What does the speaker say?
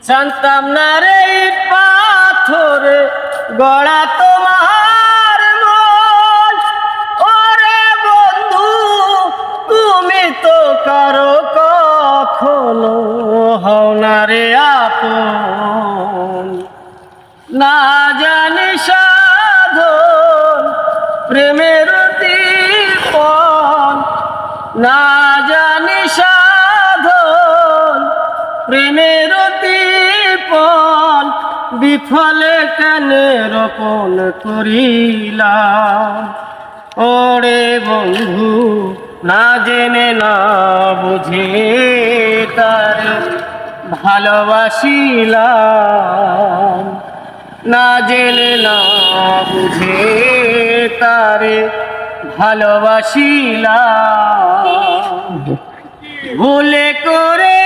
জানতাম না রে পাথরে গড়া তোমার মন। ওরে বন্ধু তুমি তো কারো কখনো হও না রে আপন। না জানি সাধন প্রেমের দীপন, না জানি সাধন প্রেমের দীপন, বিফলে কেন রোপণ করিলাম। ওরে বন্ধু না জেনে না বুঝে তারে ভালোবাসিলাম, না জেনে না বুঝে তারে ভালোবাসিলাম। ভুলে করে